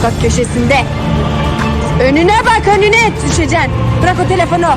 bak köşesinde. Önüne bak, önüne düşeceksin. Bırak o telefonu.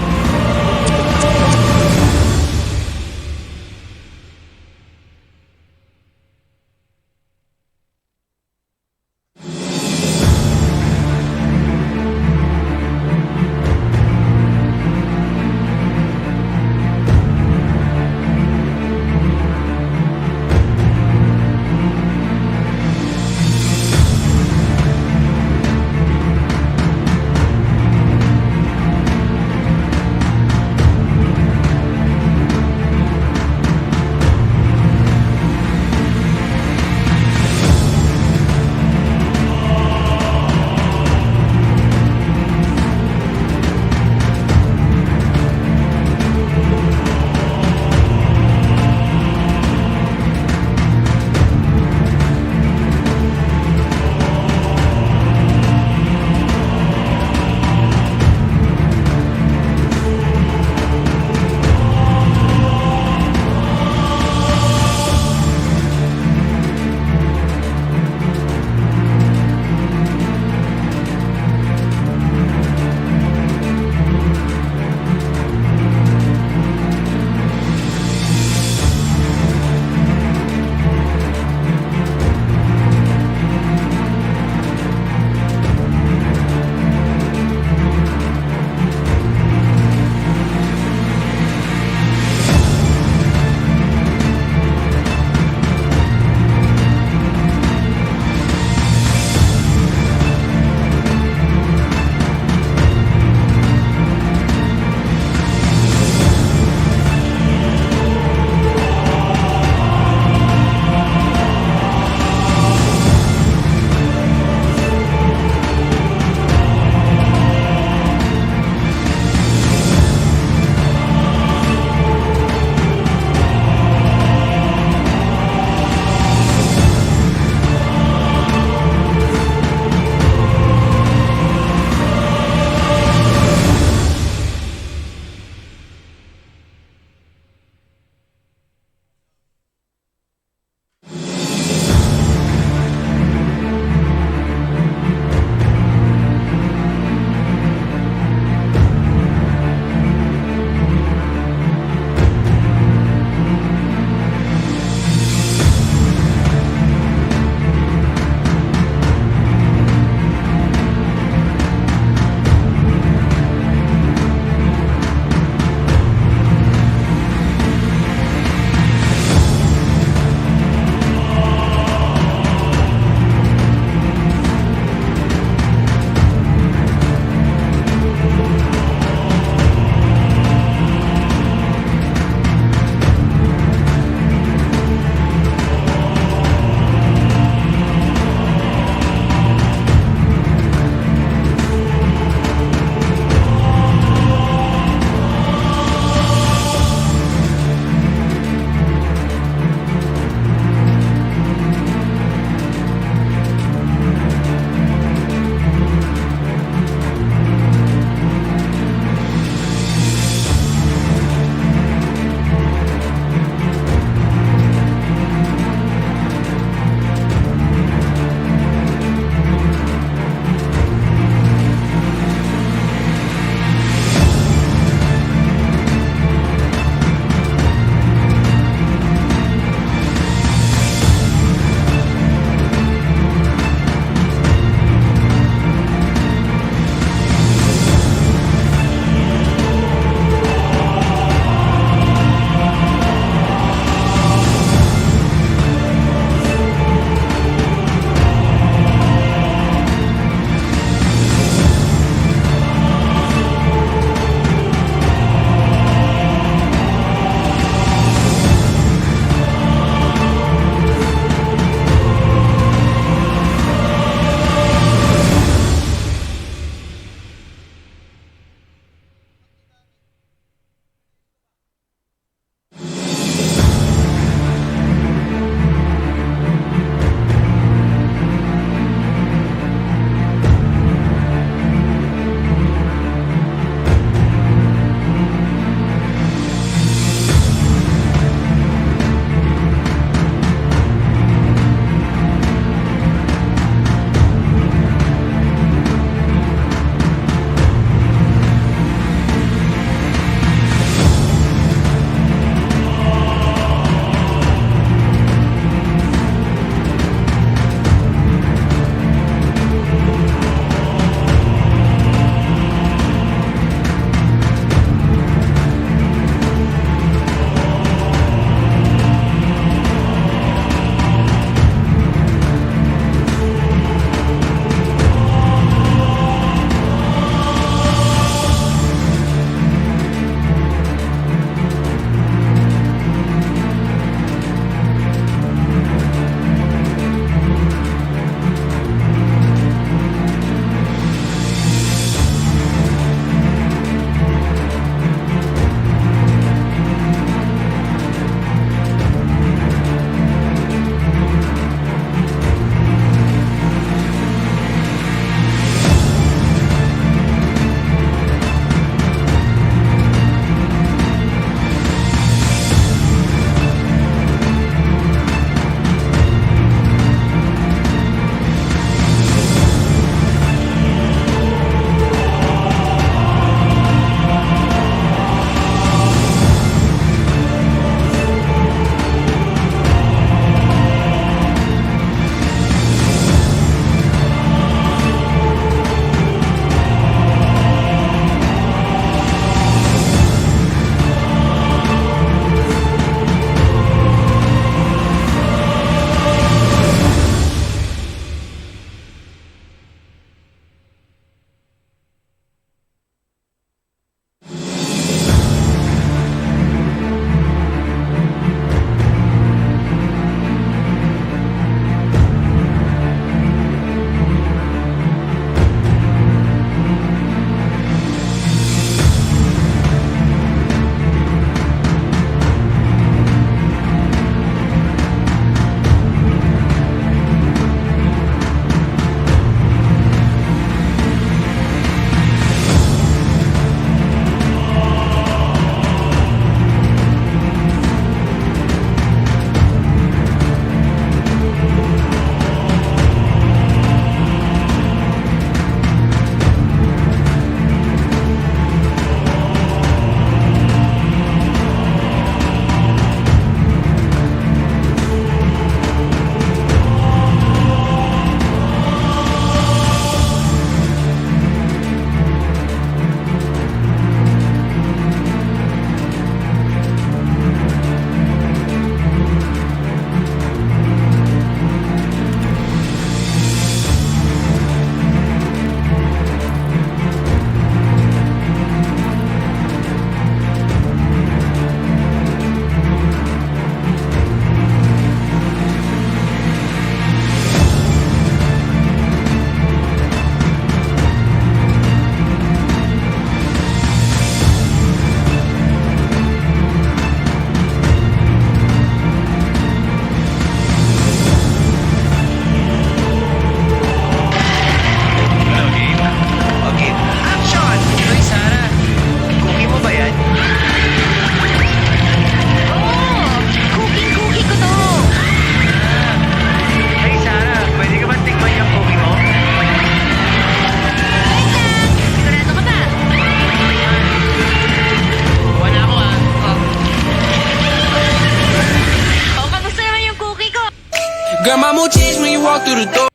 Girl, my mood changed when you walk through the door.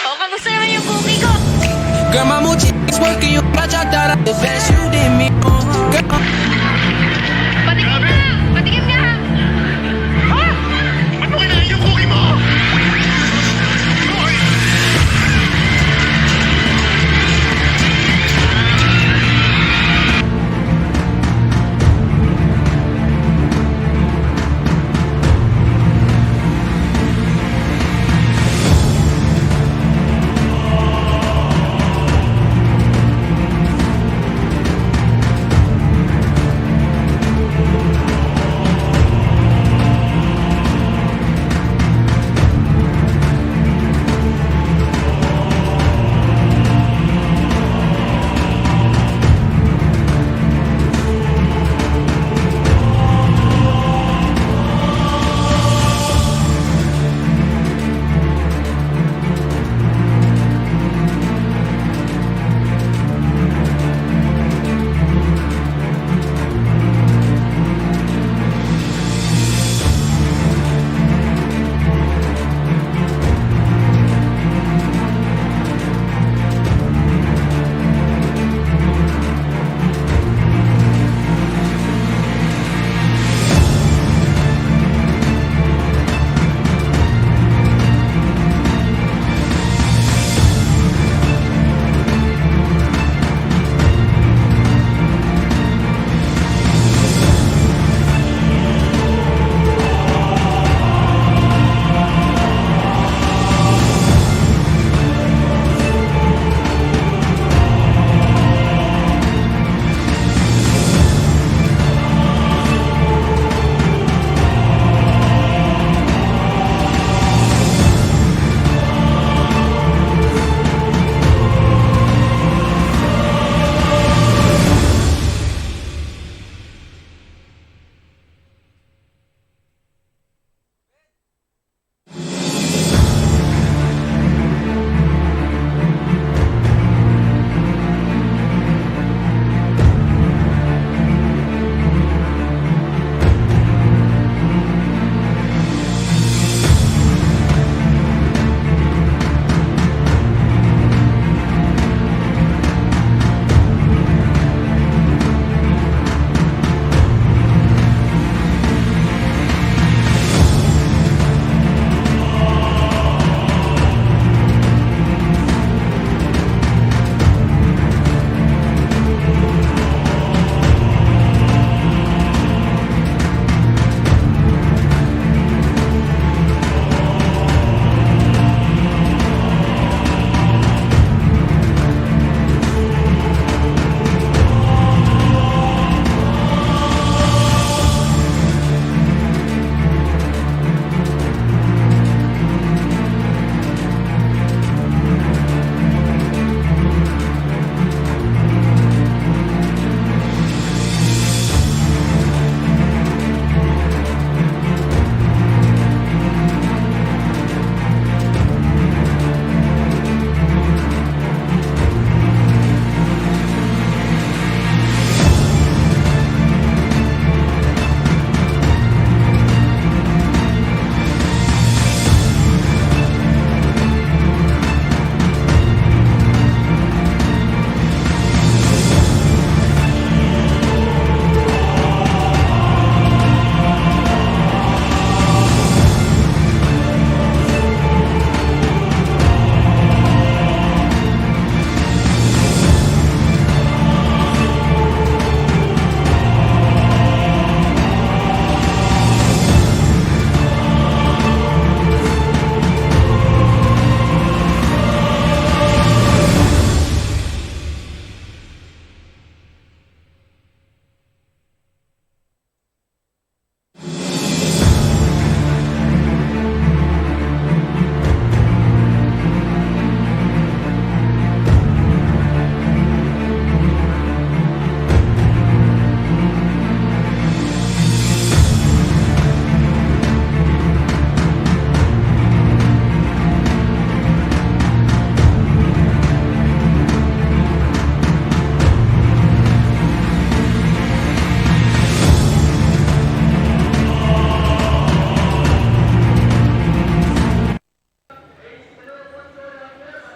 Oh, kamusta naman yung cookie ko? Girl, my mood changed working you. I thought I the best you did me. Girl, Patikim nga! Patikim nga! Ha? Ano kinain yung cookie mo? Hoy!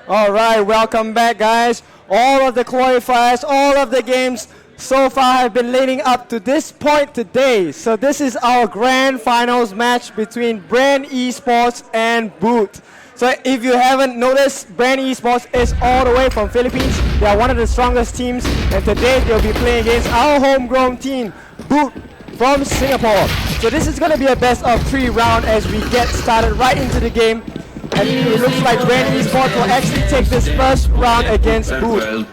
All right, welcome back, guys. All of the qualifiers, all of the games so far have been leading up to this point today. So this is our grand finals match between Bren.Esports and Boot. So if you haven't noticed, Bren.Esports is all the way from Philippines. They are one of the strongest teams, and today they'll be playing against our homegrown team, Boot, from Singapore. So this is going to be a best of 3 round as we get started right into the game. And it looks like Bren.Esports will actually take this first round against Boot.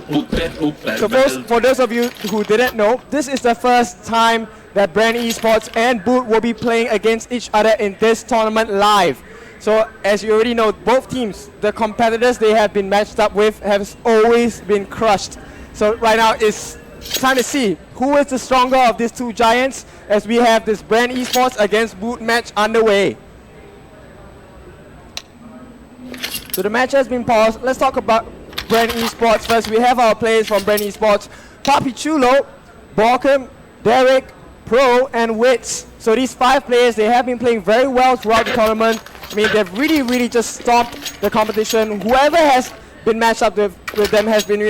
So for those of you who didn't know, this is the first time that Bren.Esports and Boot will be playing against each other in this tournament live. So as you already know, both teams, the competitors they have been matched up with have always been crushed. So right now it's time to see who is the stronger of these two giants as we have this Bren.Esports against Boot match underway. So the match has been paused. Let's talk about Bren.Esports first. We have our players from Bren.Esports: Papi Chulo, Borkham, Derek, Pro, and Wits. So these 5 players, they have been playing very well throughout the tournament. I mean, they've really just stomped the competition. Whoever has been matched up with them has been,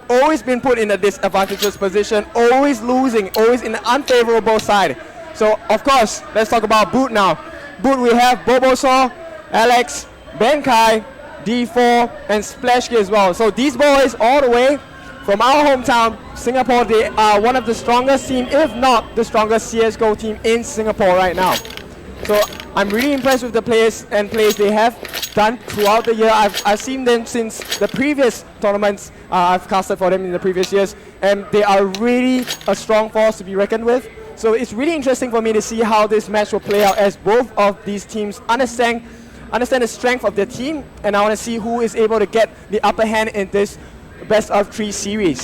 always been put in a disadvantageous position, always losing, always in an unfavorable side. So, of course, let's talk about Boot now. Boot, we have Bobosaw, Alex, Ben Kai, D4, and Splashkey as well. So these boys all the way from our hometown, Singapore, they are one of the strongest team, if not the strongest CSGO team in Singapore right now. So I'm really impressed with the players they have done throughout the year. I've seen them since the previous tournaments I've casted for them in the previous years, and they are really a strong force to be reckoned with. So it's really interesting for me to see how this match will play out as both of these teams understand the strength of their team, and I want to see who is able to get the upper hand in this best of 3 series.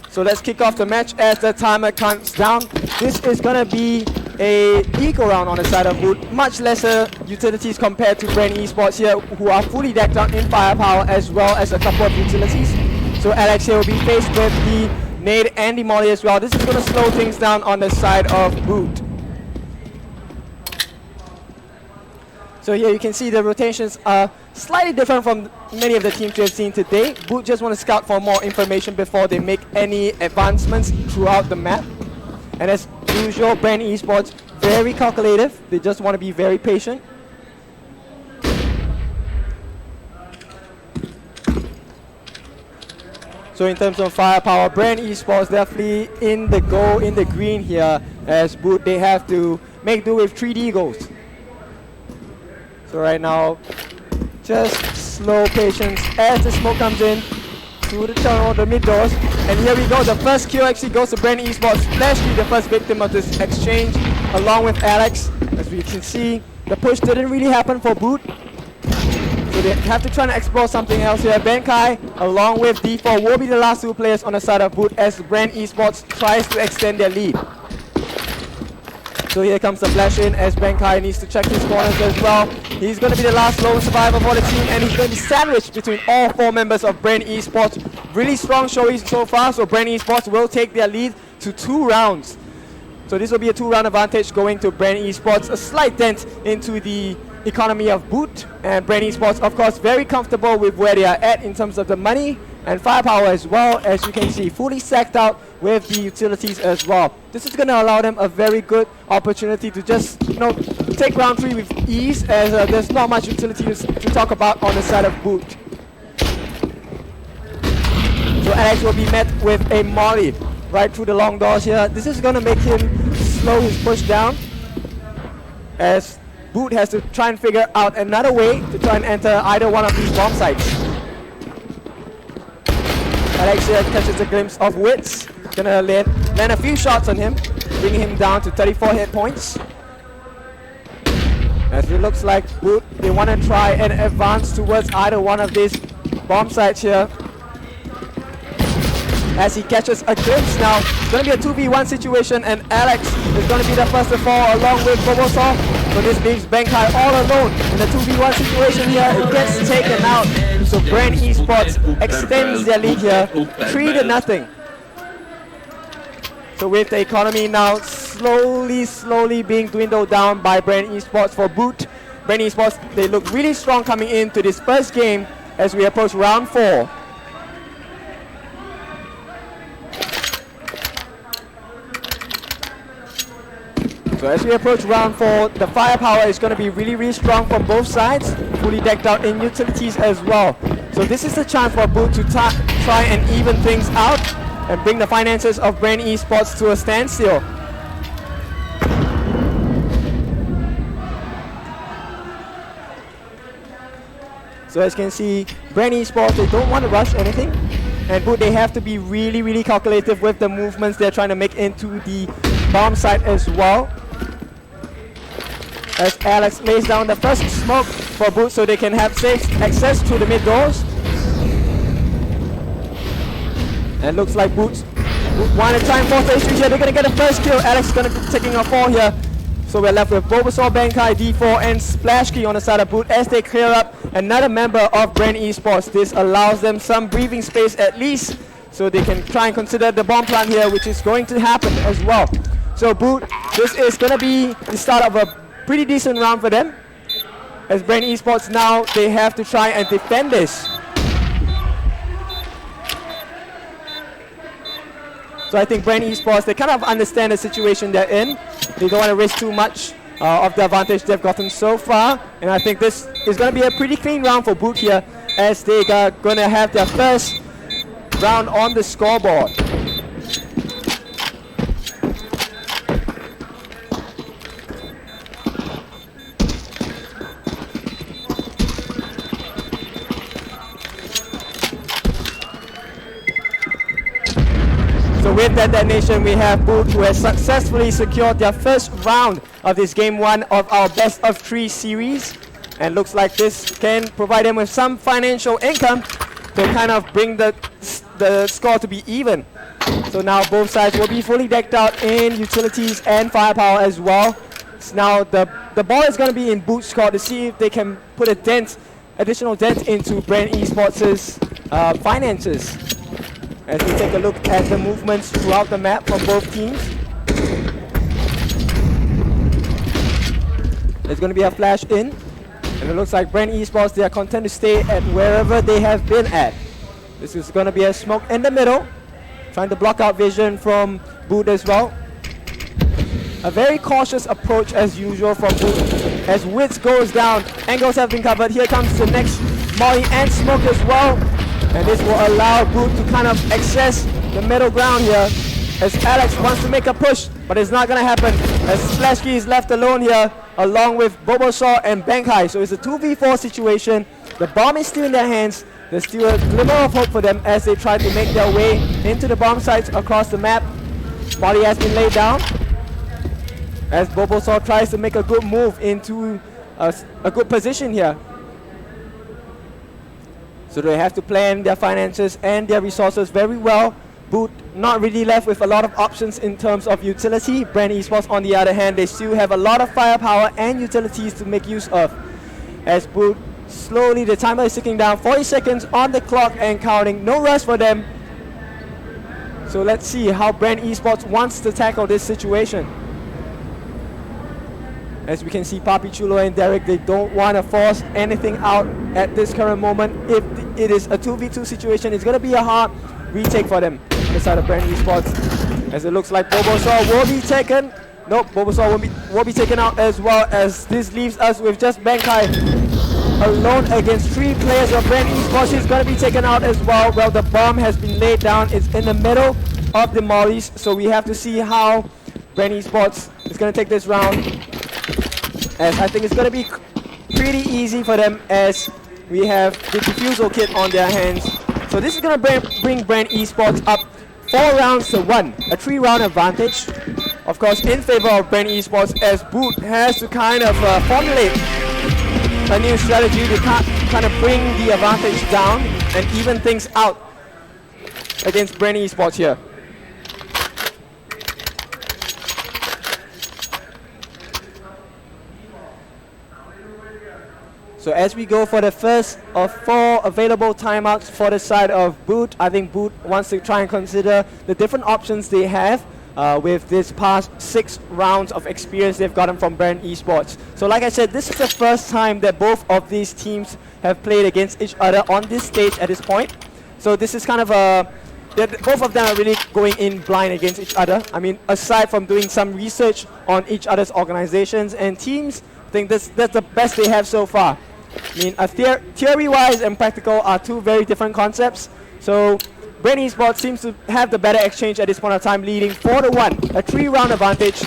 So let's kick off the match as the timer counts down. This is going to be a eco round on the side of Boot. Much lesser utilities compared to Bren.Esports here, who are fully decked out in firepower as well as a couple of utilities. So Alex here will be faced with the nade and the molly as well. This is going to slow things down on the side of Boot. So here you can see the rotations are slightly different from many of the teams we have seen today. Boot just want to scout for more information before they make any advancements throughout the map. And as usual, Bren.Esports, very calculative. They just want to be very patient. So in terms of firepower, Bren.Esports definitely in the green here. As Boot, they have to make do with 3D goals. So right now, just slow patience as the smoke comes in through the tunnel, the mid doors. And here we go, the first kill actually goes to Bren.Esports. Splashkey, the first victim of this exchange, along with Alex. As we can see, the push didn't really happen for Boot. So they have to try and explore something else here. Ben Kai, along with D4, will be the last 2 players on the side of Boot as Bren.Esports tries to extend their lead. So here comes the flash in as Ben Kai needs to check his corners as well. He's going to be the last lone survivor for the team, and he's going to be sandwiched between all 4 members of Bren.Esports. Really strong showing so far, so Bren.Esports will take their lead to 2 rounds. So this will be a 2-round advantage going to Bren.Esports. A slight dent into the economy of Boot, and Bren.Esports, of course, very comfortable with where they are at in terms of the money and firepower as well. As you can see, fully stacked out with the utilities as well. This is going to allow them a very good opportunity to just, take round 3 with ease, as there's not much utilities to talk about on the side of Boot. So Alex will be met with a molly right through the long doors here. This is going to make him slow his push down, as Boot has to try and figure out another way to try and enter either one of these bomb sites. Alex here catches a glimpse of Wits. Gonna land a few shots on him, bringing him down to 34 hit points. As it looks like Boot, they want to try and advance towards either one of these bomb sites here. As he catches a glimpse now, it's going to be a 2v1 situation, and Alex is going to be the first to fall along with Bobosaw. So this leaves Ben Kai all alone in the 2v1 situation here. It gets taken out. So Bren.Esports extends their lead here, 3-0. So with the economy now slowly being dwindled down by Bren.Esports for Boot, Bren.Esports, they look really strong coming into this first game as we approach round 4. So as we approach round 4, the firepower is going to be really, really strong from both sides, fully decked out in utilities as well. So this is the chance for Boot to try and even things out and bring the finances of Bren.Esports to a standstill. So as you can see, Bren.Esports, they don't want to rush anything. And Boot, they have to be really, really calculative with the movements they're trying to make into the bomb site as well. As Alex lays down the first smoke for Boot so they can have safe access to the mid doors. And looks like Boot want to try and force the issue here. They're going to get a first kill. Alex is going to be taking a fall here. So we're left with Bulbasaur, Bankai, D4 and Splash Key on the side of Boot as they clear up another member of Bren.Esports. This allows them some breathing space at least so they can try and consider the bomb plant here, which is going to happen as well. So Boot, this is going to be the start of a pretty decent round for them. As Bren.Esports now, they have to try and defend this. So I think Bren.Esports, they kind of understand the situation they're in. They don't want to risk too much of the advantage they've gotten so far. And I think this is going to be a pretty clean round for Boot here as they are going to have their first round on the scoreboard. So with that detonation, we have Boot, who has successfully secured their first round of this game 1 of our best of 3 series. And looks like this can provide them with some financial income to kind of bring the score to be even. So now both sides will be fully decked out in utilities and firepower as well. So now the ball is going to be in Boot's court to see if they can put a additional dent into Bren.Esports' finances. As we take a look at the movements throughout the map from both teams. There's going to be a flash in. And it looks like Bren.Esports, they are content to stay at wherever they have been at. This is going to be a smoke in the middle. Trying to block out vision from Boot as well. A very cautious approach as usual from Boot. As Wits goes down, angles have been covered. Here comes the next Molly and smoke as well. And this will allow Boot to kind of access the middle ground here. As Alex wants to make a push, but it's not going to happen. As Splashkey is left alone here, along with Bulbasaur and Bankai. So it's a 2v4 situation. The bomb is still in their hands. There's still a glimmer of hope for them as they try to make their way into the bomb sites across the map. Molly has been laid down. As Bulbasaur tries to make a good move into a good position here. So they have to plan their finances and their resources very well. Boot not really left with a lot of options in terms of utility. Bren.Esports, on the other hand, they still have a lot of firepower and utilities to make use of. As Boot, slowly the timer is ticking down, 40 seconds on the clock and counting. No rush for them. So let's see how Bren.Esports wants to tackle this situation. As we can see, Papi Chulo and Derek, they don't want to force anything out at this current moment. If it is a 2v2 situation, it's going to be a hard retake for them on the side of Bren.Esports. As it looks like Bulbasaur will be taken. Nope, Bulbasaur will be taken out as well, as this leaves us with just Bankai alone against 3 players of Bren.Esports. He's going to be taken out as well. Well, the bomb has been laid down. It's in the middle of the mollies, so we have to see how Bren.Esports is going to take this round. As I think it's going to be pretty easy for them as we have the defusal kit on their hands. So this is going to bring Bren.Esports up 4 rounds to 1. A 3-round advantage. Of course, in favor of Bren.Esports, as Boot has to kind of formulate a new strategy to kind of bring the advantage down and even things out against Bren.Esports here. So as we go for the first of 4 available timeouts for the side of Boot, I think Boot wants to try and consider the different options they have with this past 6 rounds of experience they've gotten from Bren.Esports. So like I said, this is the first time that both of these teams have played against each other on this stage at this point. So this is kind of both of them are really going in blind against each other. I mean, aside from doing some research on each other's organizations and teams, I think that's the best they have so far. I mean, theory-wise and practical are two very different concepts. So Bren.Esports seems to have the better exchange at this point of time, leading 4-1, a 3-round advantage.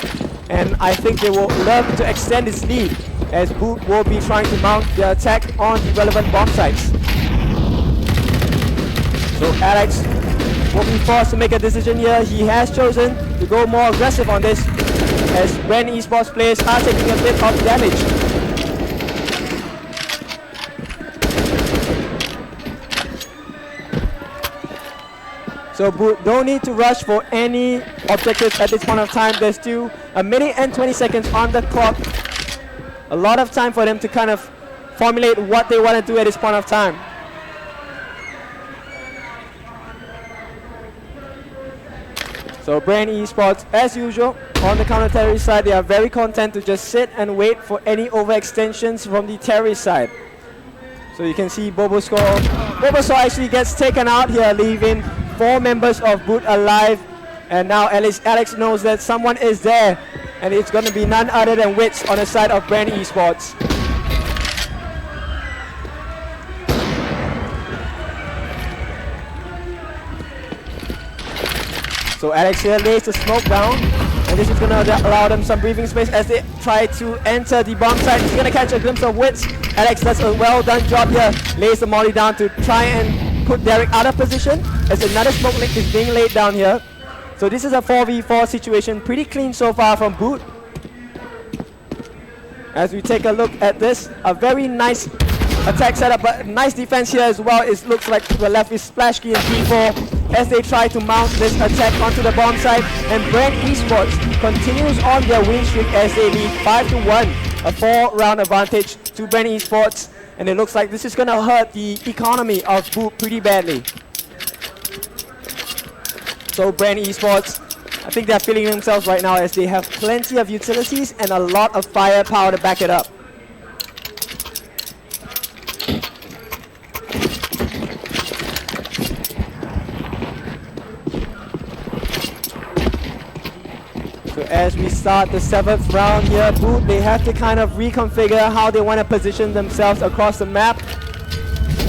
And I think they will love to extend this lead as Boot will be trying to mount their attack on the relevant bomb sites. So Alex will be forced to make a decision here. He has chosen to go more aggressive on this as Bren.Esports players are taking a bit of damage. So Boot don't need to rush for any objectives at this point of time. There's still 1 minute and 20 seconds on the clock. A lot of time for them to kind of formulate what they want to do at this point of time. So Bren.Esports, as usual, on the counter-terrorist side, they are very content to just sit and wait for any overextensions from the terrorist side. So you can see Bobosaur actually gets taken out here, leaving 4 members of Boot alive. And now Alex knows that someone is there, and it's going to be none other than Wits on the side of Bren.Esports. So Alex here lays the smoke down, and this is going to allow them some breathing space as they try to enter the bomb site. He's going to catch a glimpse of Wits. Alex does a well done job here, lays the molly down to try and put Derek out of position as another smoke link is being laid down here. So this is a 4v4 situation, pretty clean so far from Boot. As we take a look at this, a very nice attack setup, but nice defense here as well. It looks like to the left is Splashkey and P4 as they try to mount this attack onto the bomb site. And Bren.Esports continues on their win streak as they lead 5-1, a 4-round advantage to Bren.Esports. And it looks like this is going to hurt the economy of Boot pretty badly. So Bren.Esports, I think they're feeling themselves right now as they have plenty of utilities and a lot of firepower to back it up. So as we start the 7th round here, Boot, they have to kind of reconfigure how they want to position themselves across the map.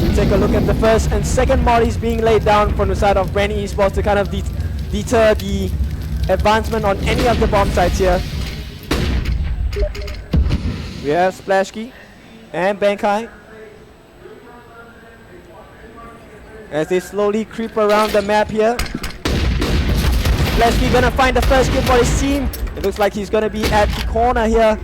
We take a look at the first and second mollies being laid down from the side of Bren.Esports to kind of deter the advancement on any of the bomb sites here. We have Splashkey and Bankai as they slowly creep around the map here. Splashkey gonna find the first kill for his team. It looks like he's gonna be at the corner here.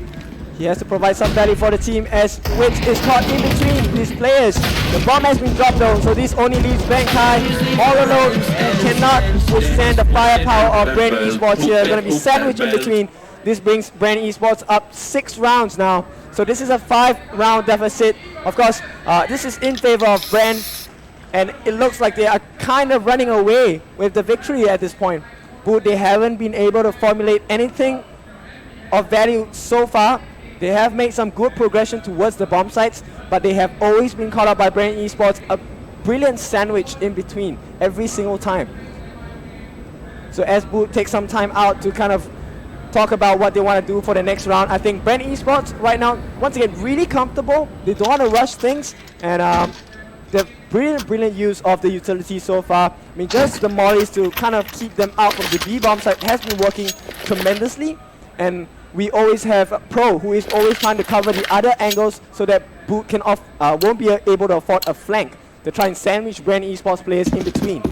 He has to provide some value for the team as Witch is caught in between these players. The bomb has been dropped though, so this only leaves Bankai all alone and cannot withstand the firepower of Bren.Esports here. Gonna be sandwiched in between. This brings Bren.Esports up 6 rounds now. So this is a 5-round deficit. Of course, this is in favor of Bren, and it looks like they are kind of running away with the victory at this point. But they haven't been able to formulate anything of value so far. They have made some good progression towards the bomb sites, but they have always been caught up by Bren.Esports, a brilliant sandwich in between every single time. So as Boot takes some time out to kind of talk about what they want to do for the next round, I think Bren.Esports right now, once again, really comfortable. They don't want to rush things, and the brilliant use of the utility so far. I mean, just the mollies to kind of keep them out from the B bomb site has been working tremendously, and we always have a Pro who is always trying to cover the other angles so that Boot can won't be able to afford a flank to try and sandwich Bren.Esports players in between.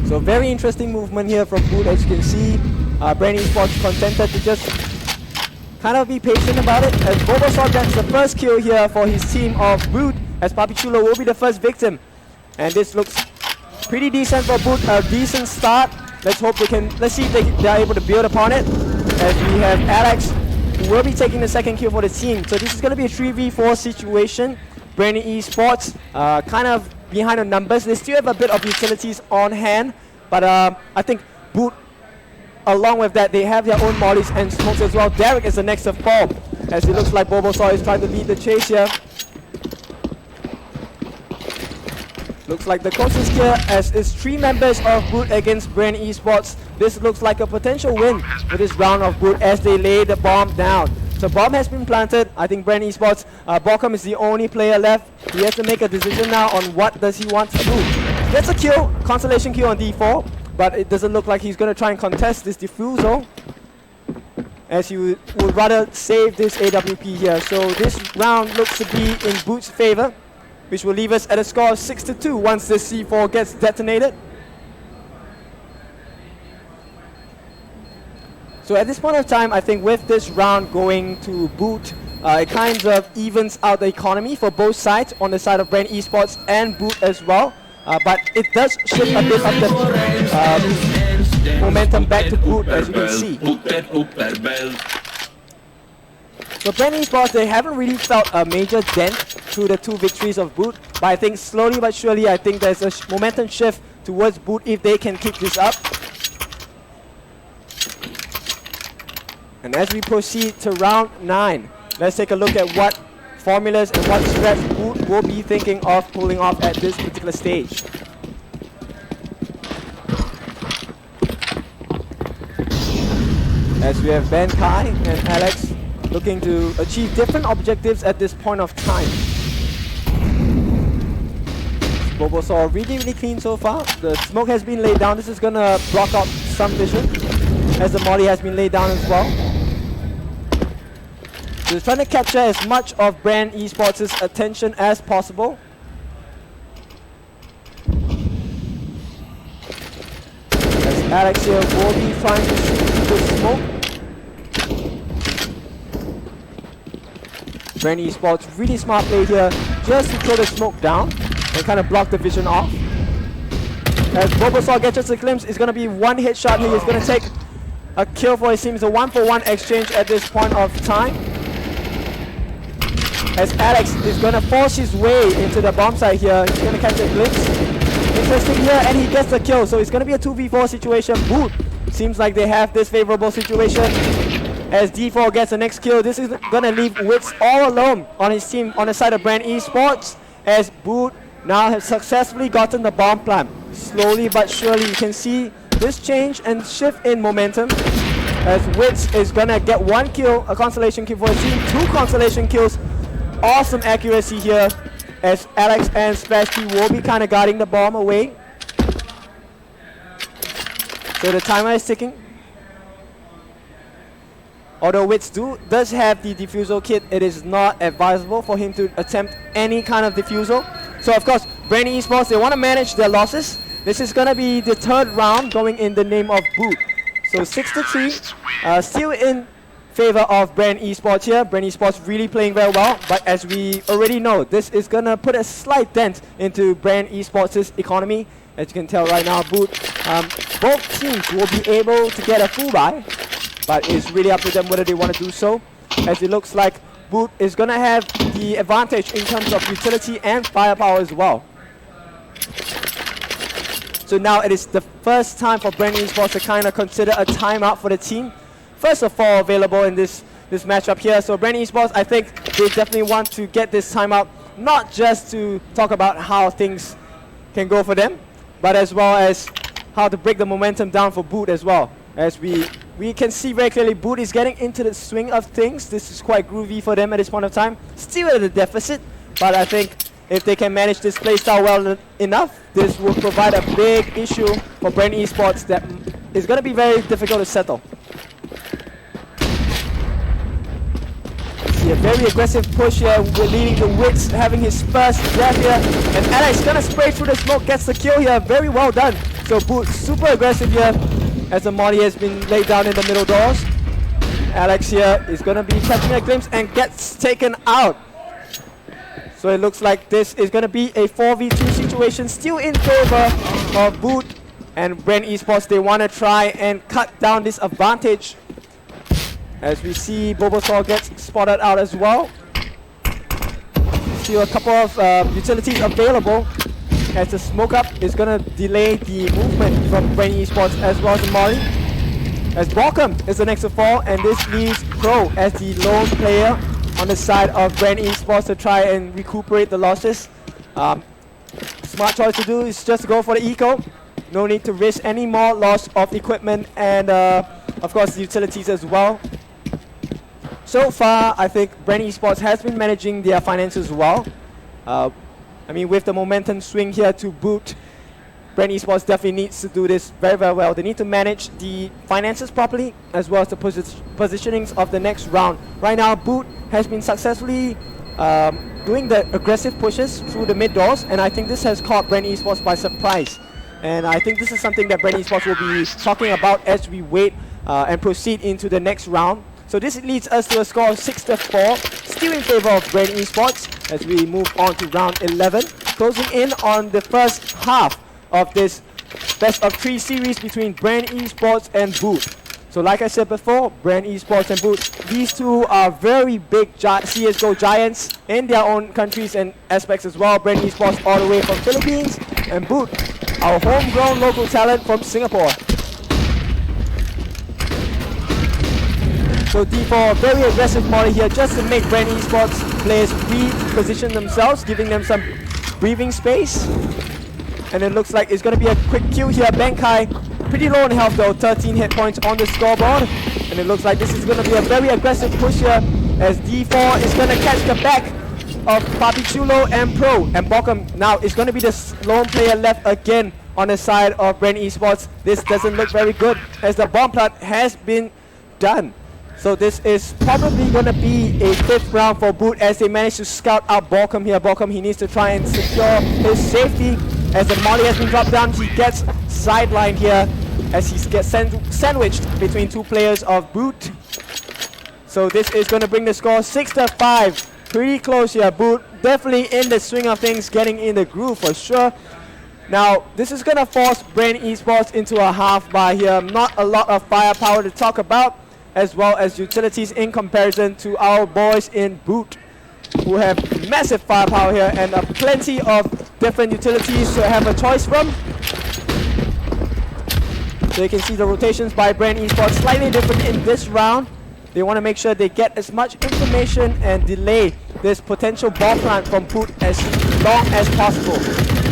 So very interesting movement here from Boot, as you can see. Bren.Esports contented to just kind of be patient about it, as Bobosaur gets the first kill here for his team of Boot, as Papichulo will be the first victim. And this looks pretty decent for Boot, a decent start. Let's see if they are able to build upon it, as we have Alex who will be taking the second kill for the team. So this is going to be a 3v4 situation. Bren.Esports, kind of behind the numbers. They still have a bit of utilities on hand, but I think Boot, along with that, they have their own mollies and smokes as well. Derek is the next of fall, as it looks like Bobosaur is trying to lead the chase here. Looks like the closest here as is 3 members of Boot against Bren.Esports. This looks like a potential win for this round of Boot as they lay the bomb down. So bomb has been planted. I think Bren.Esports, Borkham is the only player left. He has to make a decision now on what does he want to do. Gets a kill, consolation kill on D4, but it doesn't look like he's going to try and contest this defusal, as he would rather save this AWP here. So this round looks to be in Boot's favor, which will leave us at a score of 6-2 once this C4 gets detonated. So at this point of time, I think with this round going to Boot, it kind of evens out the economy for both sides, on the side of Bren.Esports and Boot as well. But it does shift a bit of the momentum back to Boot, as you can see. So Bren.Esports, they haven't really felt a major dent through the 2 victories of Boot, but I think slowly but surely, I think there's a momentum shift towards Boot if they can keep this up. And as we proceed to round 9, let's take a look at what formulas and what strats Boot will be thinking of pulling off at this particular stage. As we have Ben, Kai and Alex looking to achieve different objectives at this point of time. Bobosaur really clean so far. The smoke has been laid down. This is going to block out some vision, as the molly has been laid down as well. So he's trying to capture as much of Bren.Esports' attention as possible. As Alex here will be trying to shoot through the smoke. Bren.Esports, really smart play here, just to throw the smoke down and kind of block the vision off. As Bobosaur gets just a glimpse, it's going to be 1 hit shot here. He's going to take a kill for his team. It's a 1-for-1 exchange at this point of time. As Alex is going to force his way into the bomb site here. He's going to catch a glimpse. Interesting here, and he gets the kill. So it's going to be a 2v4 situation. Boot seems like they have this favorable situation. As D4 gets the next kill, this is going to leave Wits all alone on his team on the side of Bren.Esports, as Boot now has successfully gotten the bomb plant. Slowly but surely, you can see this change and shift in momentum, as Wits is going to get 1 kill, a consolation kill for his team, 2 consolation kills. Awesome accuracy here, as Alex and Splashty will be kind of guarding the bomb away. So the timer is ticking. Although Wits does have the defusal kit, it is not advisable for him to attempt any kind of defusal. So of course, Bren.Esports, they want to manage their losses. This is going to be the 3rd round going in the name of Boot. So 6-3, still in favor of Bren.Esports here. Bren.Esports really playing very well, but as we already know, this is going to put a slight dent into Bren.Esports' economy. As you can tell right now, Boot, both teams will be able to get a full buy, but it's really up to them whether they want to do so, as it looks like Boot is going to have the advantage in terms of utility and firepower as well. So now it is the first time for Bren.Esports to kind of consider a timeout for the team. First of all, available in this matchup here. So Bren.Esports, I think they definitely want to get this timeout, not just to talk about how things can go for them, but as well as how to break the momentum down for Boot as well. As we can see very clearly, Boot is getting into the swing of things. This is quite groovy for them at this point of time. Still at a deficit, but I think if they can manage this playstyle well enough, this will provide a big issue for Bren.Esports that is going to be very difficult to settle. A very aggressive push here, we're leading the Wits, having his first death here, and Alex gonna spray through the smoke, gets the kill here, very well done. So Boot super aggressive here, as the molly has been laid down in the middle doors. Alex here is gonna be catching a glimpse and gets taken out. So it looks like this is gonna be a 4v2 situation, still in favor of Boot, and Bren.Esports, they wanna try and cut down this advantage. As we see Bobosaur gets spotted out as well. still a couple of utilities available, as the smoke up is gonna delay the movement from Bren.Esports as well as the Molly. As Borkham is the next to fall, and this leaves Pro as the lone player on the side of Bren.Esports to try and recuperate the losses. Smart choice to do is just to go for the eco. No need to risk any more loss of equipment and of course the utilities as well. So far, I think Bren.Esports has been managing their finances well. I mean, with the momentum swing here to boot, Bren.Esports definitely needs to do this very, very well. They need to manage the finances properly as well as the positionings of the next round. Right now, boot has been successfully doing the aggressive pushes through the mid doors, and I think this has caught Bren.Esports by surprise. And I think this is something that Bren.Esports will be talking about as we wait and proceed into the next round. So this leads us to a score of 6-4, still in favor of Bren.Esports as we move on to round 11, closing in on the first half of this best of 3 series between Bren.Esports and Boot. So like I said before, Bren.Esports and Boot, these two are very big CSGO giants in their own countries and aspects as well. Bren.Esports all the way from Philippines, and Boot, our homegrown local talent from Singapore. So D4, very aggressive molly here just to make Bren.Esports players reposition themselves, giving them some breathing space. And it looks like it's going to be a quick kill here. Benkai, pretty low in health though, 13 hit points on the scoreboard. And it looks like this is going to be a very aggressive push here as D4 is going to catch the back of Papichulo and Pro. And Borkham now is going to be the lone player left again on the side of Bren.Esports. This doesn't look very good as the bomb plant has been done. So this is probably going to be a 5th round for Boot as they manage to scout out Borkham here. Borkham, he needs to try and secure his safety as the molly has been dropped down. He gets sidelined here as he gets sandwiched between 2 players of Boot. So this is going to bring the score 6-5. Pretty close here. Boot definitely in the swing of things, getting in the groove for sure. Now, this is going to force Bren.Esports into a half bar here. Not a lot of firepower to talk about, as well as utilities in comparison to our boys in Boot, who have massive firepower here and plenty of different utilities to have a choice from. So you can see the rotations by Bren.Esports slightly different in this round. They want to make sure they get as much information and delay this potential ball plant from Boot as long as possible.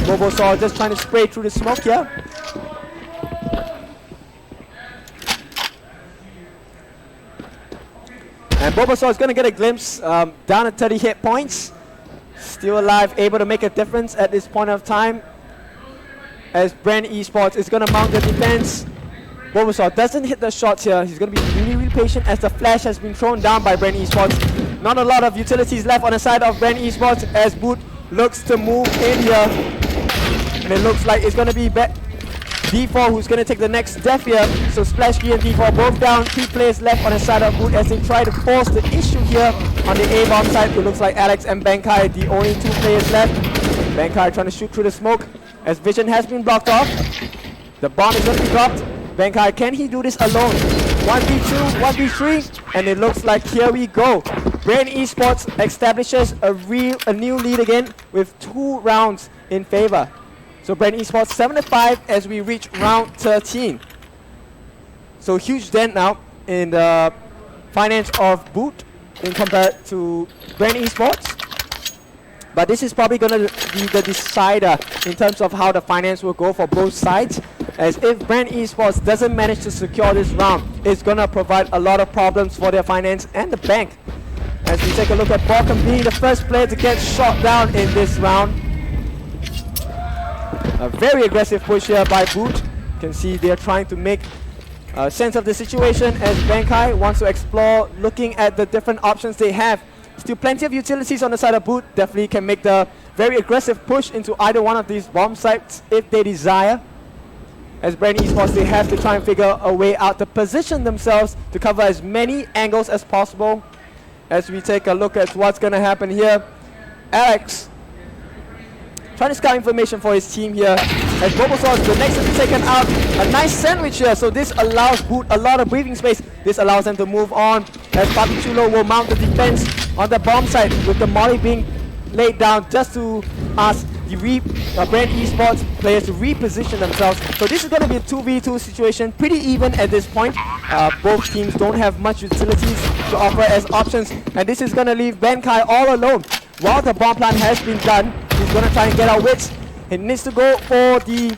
Bobosaur just trying to spray through the smoke here. And Bobosaur is going to get a glimpse down at 30 hit points. Still alive, able to make a difference at this point of time. As Bren.Esports is going to mount the defense. Bobosaur doesn't hit the shots here. He's going to be really, really patient as the flash has been thrown down by Bren.Esports. Not a lot of utilities left on the side of Bren.Esports as Boot looks to move in here. And it looks like it's going to be D4 who's going to take the next death here. So Splashkey and D4 both down. 3 players left on the side of Boot as they try to force the issue here on the A-bomb side. It looks like Alex and Benkai, the only 2 players left. Benkai trying to shoot through the smoke as vision has been blocked off. The bomb is going to be dropped. Benkai, can he do this alone? 1v2, 1v3, and it looks like here we go. Bren.Esports establishes a new lead again with 2 rounds in favor. So Bren.Esports 7-5 as we reach round 13. So huge dent now in the finance of Boot in compared to Bren.Esports. But this is probably going to be the decider in terms of how the finance will go for both sides. As if Bren.Esports doesn't manage to secure this round, it's going to provide a lot of problems for their finance and the bank. As we take a look at Borkham being the first player to get shot down in this round. A very aggressive push here by Boot. You can see they're trying to make sense of the situation as Benkai wants to explore, looking at the different options they have. Still plenty of utilities on the side of Boot. Definitely can make the very aggressive push into either one of these bomb sites if they desire. As Bren.Esports, they have to try and figure a way out to position themselves to cover as many angles as possible. As we take a look at what's going to happen here, Alex trying to scout information for his team here. As Bobosaur is the next to be taken out. A nice sandwich here, so this allows Boot a lot of breathing space. This allows them to move on as Papichulo will mount the defense on the bomb site with the molly being laid down just to ask the Bren.Esports players to reposition themselves. So this is going to be a 2v2 situation, pretty even at this point. Both teams don't have much utilities to offer as options, and this is going to leave Benkai all alone. While the bomb plan has been done, he's going to try and get out wits. He needs to go for the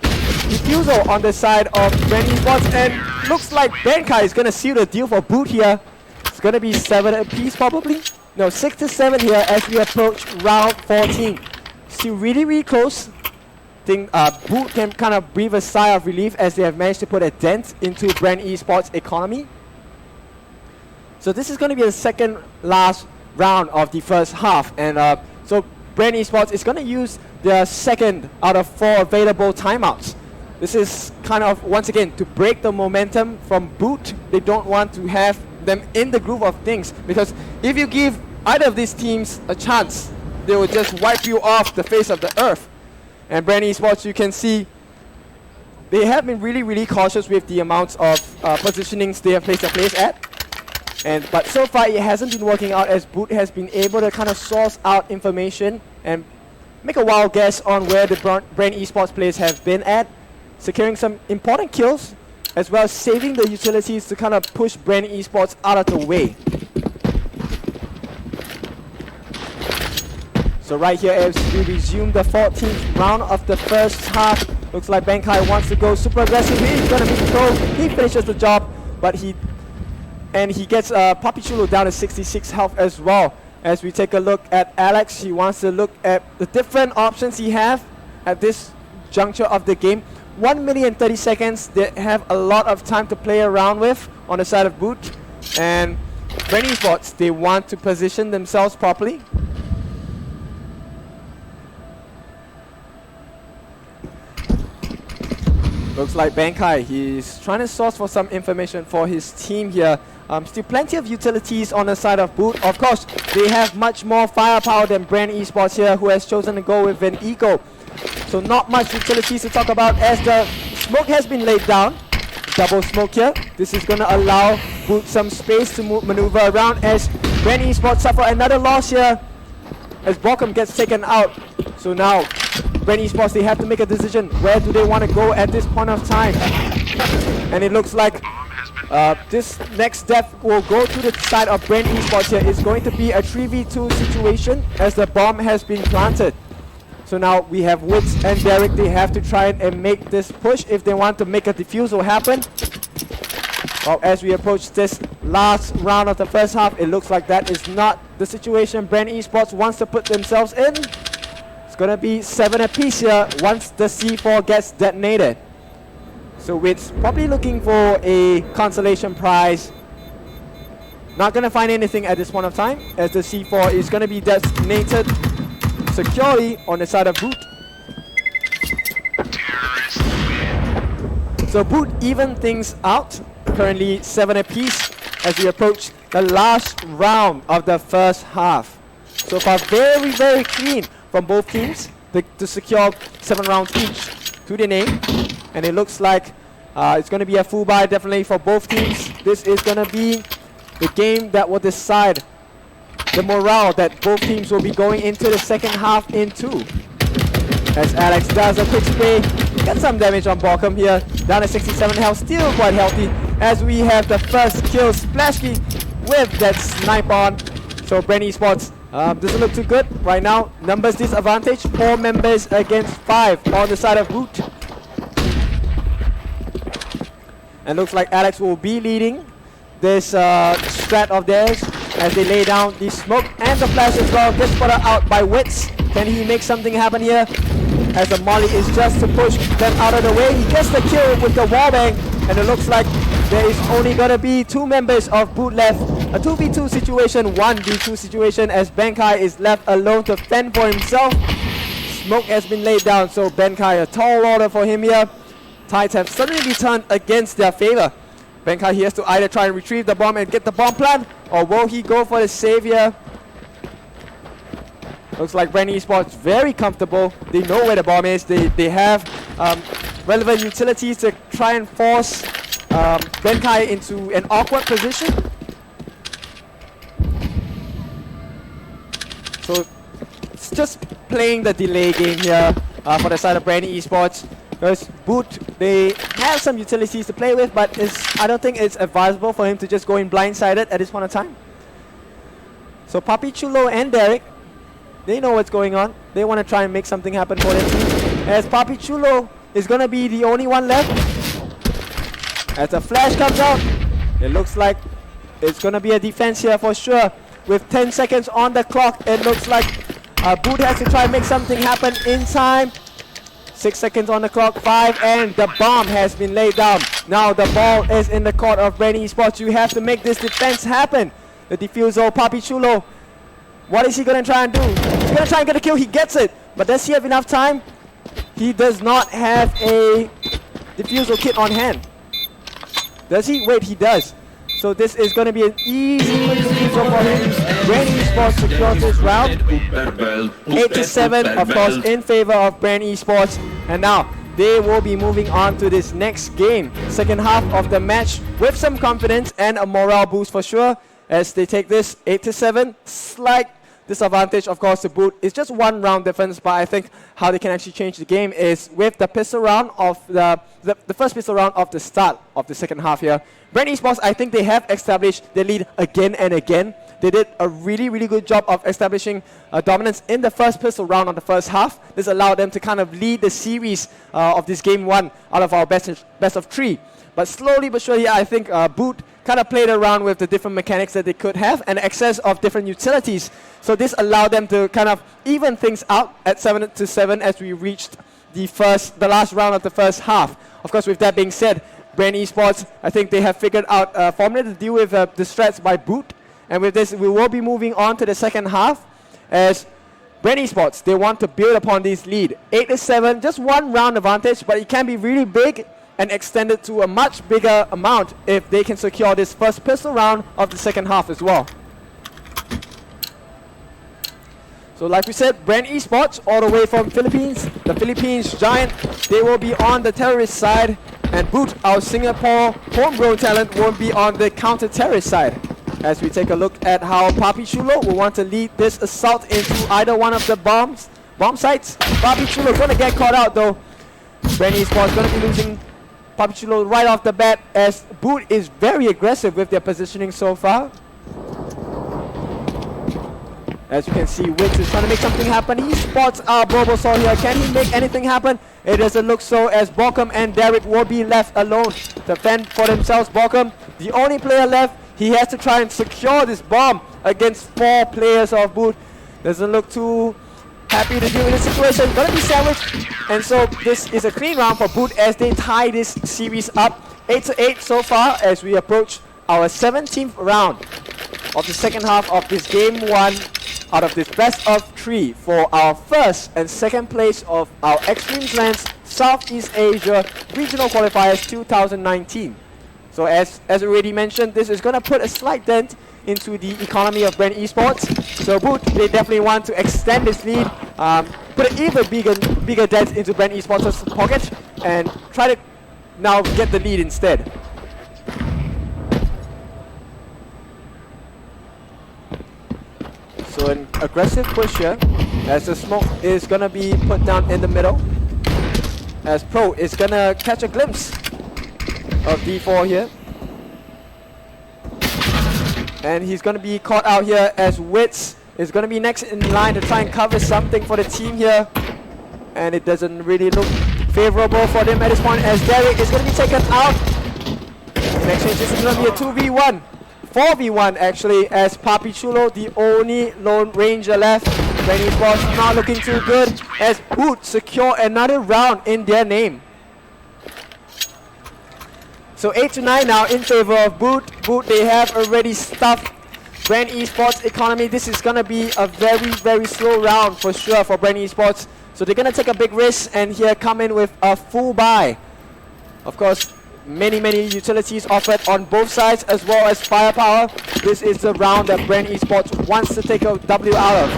defusal on the side of Bren.Esports, and looks like Benkai is going to seal the deal for Boot here. It's going to be 7 apiece probably. No, 6 to 7 here as we approach round 14. Still really close. Think Boot can kind of breathe a sigh of relief as they have managed to put a dent into Bren.Esports' economy. So this is going to be the second last round of the first half, and so Bren.Esports is going to use their second out of 4 available timeouts. This is kind of, once again, to break the momentum from Boot. They don't want to have them in the groove of things, because if you give either of these teams a chance, they will just wipe you off the face of the earth. And Bren.Esports, you can see, they have been really cautious with the amounts of positionings they have placed their players at. But so far it hasn't been working out, as Boot has been able to kind of source out information and make a wild guess on where the Bren.Esports players have been at, securing some important kills, as well as saving the utilities to kind of push Bren.Esports out of the way. So right here, as we resume the 14th round of the first half, looks like Benkai wants to go super aggressively. He's gonna meet the throw. He finishes the job, but he gets Papi Chulo down to 66 health as well. As we take a look at Alex, he wants to look at the different options he have at this juncture of the game. 1 minute and 30 seconds. They have a lot of time to play around with on the side of Boot. And Bren.Esports, they want to position themselves properly. Looks like Benkai, he's trying to source for some information for his team here. Still plenty of utilities on the side of Boot. Of course, they have much more firepower than Bren.Esports here, who has chosen to go with an Eco. So not much utilities to talk about, as the smoke has been laid down. Double smoke here. This is going to allow Boot some space to maneuver around, as Bren.Esports suffer another loss here as Borkum gets taken out. So now Bren.Esports, they have to make a decision. Where do they want to go at this point of time? And it looks like this next death will go to the side of Bren.Esports here. It's going to be a 3v2 situation as the bomb has been planted. So now we have Woods and Derek. They have to try and make this push if they want to make a defusal happen. Well, as we approach this last round of the first half, it looks like that is not the situation Bren.Esports wants to put themselves in. It's going to be 7 apiece here once the C4 gets detonated. So Wits probably looking for a consolation prize. Not going to find anything at this point of time, as the C4 is going to be detonated securely on the side of Boot. So Boot even things out. Currently 7 apiece as we approach the last round of the first half. So far very clean from both teams to secure 7 rounds each to the name. And it looks like it's going to be a full buy definitely for both teams. This is going to be the game that will decide the morale that both teams will be going into the second half into. As Alex does a quick spray, gets some damage on Borkum here, down to 67 health, still quite healthy, as we have the first kill, Splashkey with that snipe on. So Bren.Esports doesn't look too good right now. Numbers disadvantage, 4 members against 5 on the side of Boot. And looks like Alex will be leading this strat of theirs as they lay down the smoke and the flash as well. Gets spotted out by Wits. Can he make something happen here? As the molly is just to push them out of the way. He gets the kill with the wallbang, and it looks like there is only going to be 2 members of Boot left. A 2v2 situation, 1v2 situation, as Benkai is left alone to fend for himself. Smoke has been laid down, so Benkai, a tall order for him here. Tides have suddenly turned against their favor. Benkai, he has to either try and retrieve the bomb and get the bomb plant, or will he go for the save here? Looks like Bren.Esports very comfortable. They know where the bomb is. They have relevant utilities to try and force Benkai into an awkward position. So just playing the delay game here for the side of Bren.Esports. Because Boot, they have some utilities to play with, but I don't think it's advisable for him to just go in blindsided at this point of time. So Papi Chulo and Derek, they know what's going on. They want to try and make something happen for their team. As Papi Chulo is going to be the only one left. As the flash comes out, it looks like it's going to be a defense here for sure. With 10 seconds on the clock, it looks like Boot has to try and make something happen in time. 6 seconds on the clock, 5, and the bomb has been laid down. Now the ball is in the court of Bren.Esports. You have to make this defense happen. The defusal, Papi Chulo. What is he going to try and do? He's going to try and get a kill. He gets it. But does he have enough time? He does not have a defusal kit on hand. Does he? Wait, he does. So this is going to be an easy quick defusal for him. Bren.Esports secures this round. 8-7, of course, in favor of Bren.Esports. And now they will be moving on to this next game. Second half of the match with some confidence and a morale boost for sure. As they take this 8-7, slight disadvantage, of course, to Boot. It's just one round difference, but I think how they can actually change the game is with the pistol round of the first pistol round of the start of the second half here. Bren.Esports, I think they have established their lead again and again. They did a really, really good job of establishing dominance in the first pistol round of the first half. This allowed them to kind of lead the series of this game one out of our best of 3. But slowly but surely, I think Boot kind of played around with the different mechanics that they could have and access of different utilities. So this allowed them to kind of even things out at 7-7 as we reached the last round of the first half. Of course, with that being said, Bren.Esports, I think they have figured out a formula to deal with the threats by Boot. And with this, we will be moving on to the second half as Bren.Esports, they want to build upon this lead. 8-7, just one round advantage, but it can be really big and extended to a much bigger amount if they can secure this first pistol round of the second half as well. So like we said, Bren.Esports all the way from Philippines. The Philippines giant, they will be on the terrorist side. And Boot, our Singapore homegrown talent, will be on the counter-terrorist side. As we take a look at how Papi Chulo will want to lead this assault into either one of the bomb sites. Papi Chulo going to get caught out though. Bren.Esports going to be losing Papi Chulo right off the bat as Boot is very aggressive with their positioning so far. As you can see, Wix is trying to make something happen. He spots our Bulbasaur here. Can he make anything happen? It doesn't look so, as Borkham and Derek will be left alone to fend for themselves. Borkham, the only player left, he has to try and secure this bomb against 4 players of Boot. Doesn't look too happy to deal with this situation. Gonna be sandwiched. And so this is a clean round for Boot as they tie this series up. 8-8 so far as we approach our 17th round of the second half of this game 1 out of this best of 3 for our first and second place of our eXTREMESLAND Southeast Asia Regional Qualifiers 2019. So as already mentioned, this is going to put a slight dent into the economy of Bren.Esports. So Boot, they definitely want to extend this lead, put an even bigger dent into Bren.Esports' pocket and try to now get the lead instead. So an aggressive push here as the smoke is going to be put down in the middle. As Pro is going to catch a glimpse of D4 here. And he's going to be caught out here as Wits is going to be next in line to try and cover something for the team here. And it doesn't really look favorable for them at this point as Derek is going to be taken out. In exchange, this is going to be a 2v1. 4v1 actually, as Papi Chulo, the only lone ranger left. Bren.Esports not looking too good as Boot secure another round in their name. So 8-9 now in favor of Boot. Boot, they have already stuffed Bren.Esports economy. This is going to be a very, very slow round for sure for Bren.Esports. So they're going to take a big risk and here come in with a full buy. Of course, many utilities offered on both sides as well as firepower. This is the round that Bren.Esports wants to take a W out of.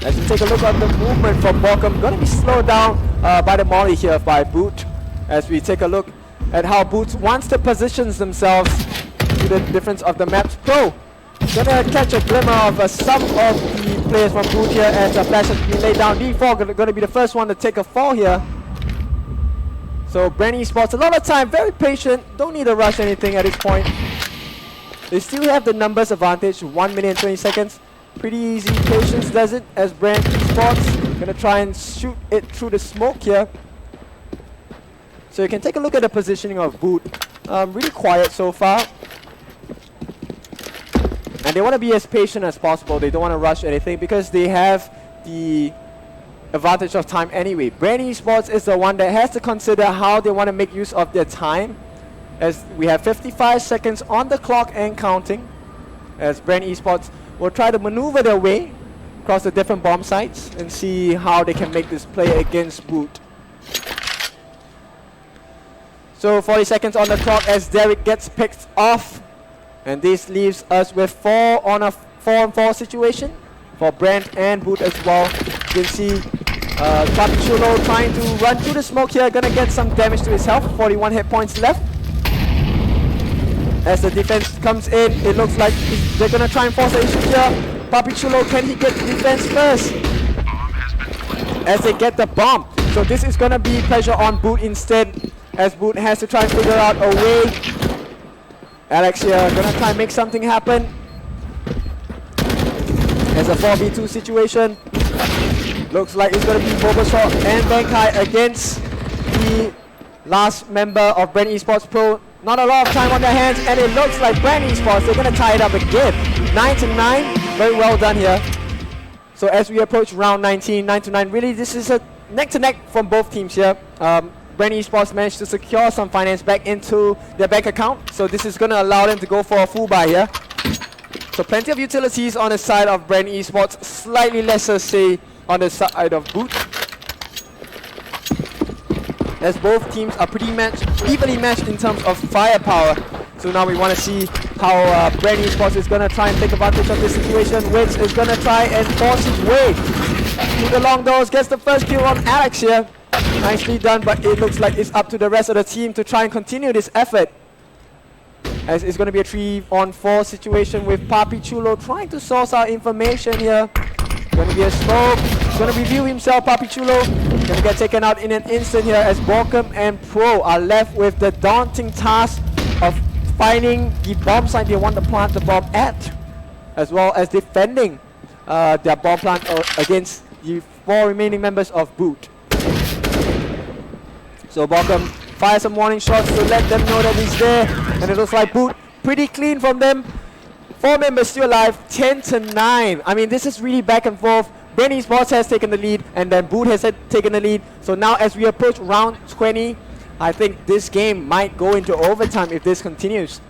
As we take a look at the movement from Borkham, going to be slowed down by the molly here by Boot. As we take a look at how Boot wants to position themselves to the difference of the maps. Pro Gonna catch a glimmer of some of the players from Boot here as the flash has been laid down. D4 gonna be the first one to take a fall here. So Bren.Esports, a lot of time, very patient, don't need to rush anything at this point. They still have the numbers advantage, 1 minute and 20 seconds. Pretty easy, patience does it as Bren.Esports gonna try and shoot it through the smoke here. So you can take a look at the positioning of Boot. Really quiet so far. And they want to be as patient as possible. They don't want to rush anything because they have the advantage of time anyway. Bren.Esports is the one that has to consider how they want to make use of their time, as we have 55 seconds on the clock and counting, as Bren.Esports will try to maneuver their way across the different bomb sites and see how they can make this play against Boot. So 40 seconds on the clock as Derek gets picked off. And this leaves us with 4 on a 4-on-4 situation for Brent and Boot as well. You can see Chulo trying to run through the smoke here, gonna get some damage to his health. 41 hit points left. As the defense comes in, it looks like they're gonna try and force the issue here. Chulo, can he get the defense first? As they get the bomb. So this is gonna be pressure on Boot instead, as Boot has to try and figure out a way. Alex here gonna try and make something happen. As a 4v2 situation. Looks like it's gonna be Bobasaw and Benkai against the last member of Bren.Esports Pro. Not a lot of time on their hands, and it looks like Bren.Esports, they're gonna tie it up again. 9-9, very well done here. So as we approach round 19, 9-9, really this is a neck to neck from both teams here. Bren.Esports managed to secure some finance back into their bank account, so this is going to allow them to go for a full buy here. So plenty of utilities on the side of Bren.Esports, slightly lesser say on the side of Boot, as both teams are pretty evenly matched in terms of firepower. So now we want to see how Bren.Esports is going to try and take advantage of this situation. Witz is going to try and force his way through the long doors, gets the first kill on Alex here. Nicely done, but it looks like it's up to the rest of the team to try and continue this effort, as it's going to be a 3-on-4 situation with Chulo trying to source out information here. Going to be a smoke. He's going to review himself, Chulo. Going to get taken out in an instant here, as Borkum and Pro are left with the daunting task of finding the bomb site they want to plant the bomb at, as well as defending their bomb plant against the 4 remaining members of Boot. So Borkum fires some warning shots to let them know that he's there, and it looks like Boot pretty clean from them. 4 members still alive, 10-9. I mean, this is really back and forth. Bren.Esports has taken the lead, and then Boot has taken the lead. So now as we approach round 20, I think this game might go into overtime if this continues.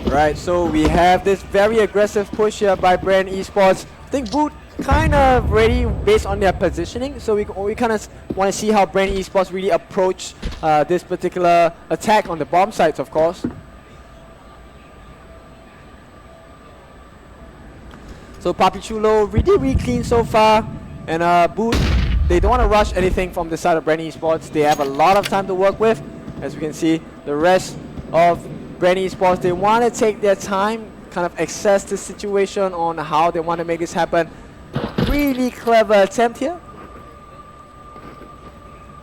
Right, so we have this very aggressive push here by Bren.Esports. I think Boot kind of ready based on their positioning, so we kind of want to see how Bren.Esports really approach this particular attack on the bomb sites, of course. So Chulo really clean so far, and Boot, they don't want to rush anything from the side of Bren.Esports. They have a lot of time to work with. As we can see, the rest of Bren.Esports, they want to take their time, kind of assess the situation on how they want to make this happen. Really clever attempt here.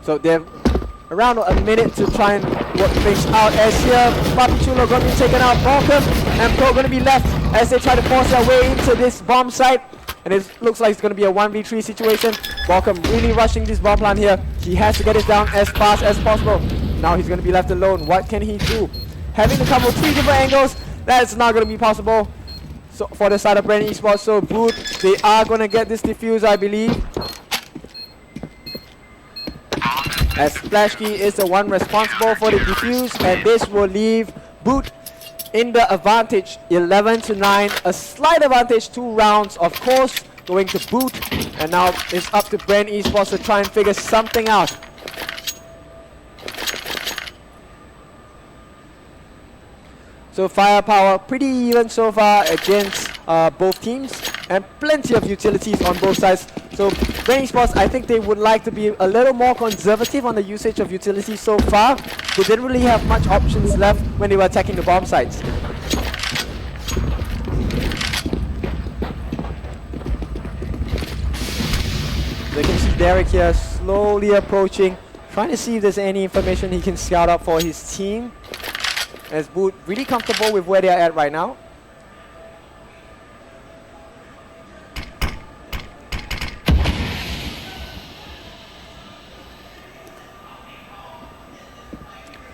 So they're around a minute to try and work things out, as here Chulo going to be taken out, Borkum and Pro going to be left as they try to force their way into this bomb site. And it looks like it's going to be a 1v3 situation. Borkum really rushing this bomb plant here. He has to get it down as fast as possible. Now he's going to be left alone. What can he do? Having to cover 3 different angles, that's not going to be possible. So for the side of Bren.Esports, so Boot, they are going to get this defuse, I believe. As Splashkey is the one responsible for the defuse, and this will leave Boot in the advantage, 11-9. A slight advantage, 2 rounds, of course, going to Boot. And now it's up to Bren.Esports to try and figure something out. So firepower pretty even so far against both teams, and plenty of utilities on both sides. So Bren.Esports, I think they would like to be a little more conservative on the usage of utilities so far. They didn't really have much options left when they were attacking the bomb sites. You can see Derek here slowly approaching, trying to see if there's any information he can scout out for his team. As Boot really comfortable with where they are at right now.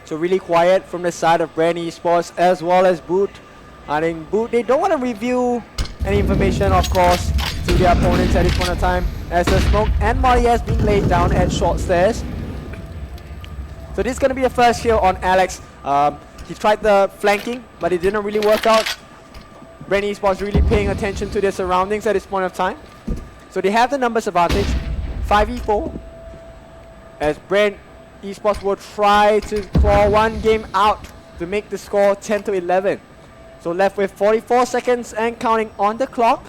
So really quiet from the side of Bren.Esports as well as Boot. I think Boot, they don't want to reveal any information, of course, to their opponents at this point of time, as the smoke and molly has been laid down at short stairs. So this is going to be the first kill on Alex. He tried the flanking, but it didn't really work out. Bren.Esports really paying attention to their surroundings at this point of time. So they have the numbers advantage, 5v4, as Bren.Esports will try to claw one game out to make the score 10-11. So left with 44 seconds and counting on the clock.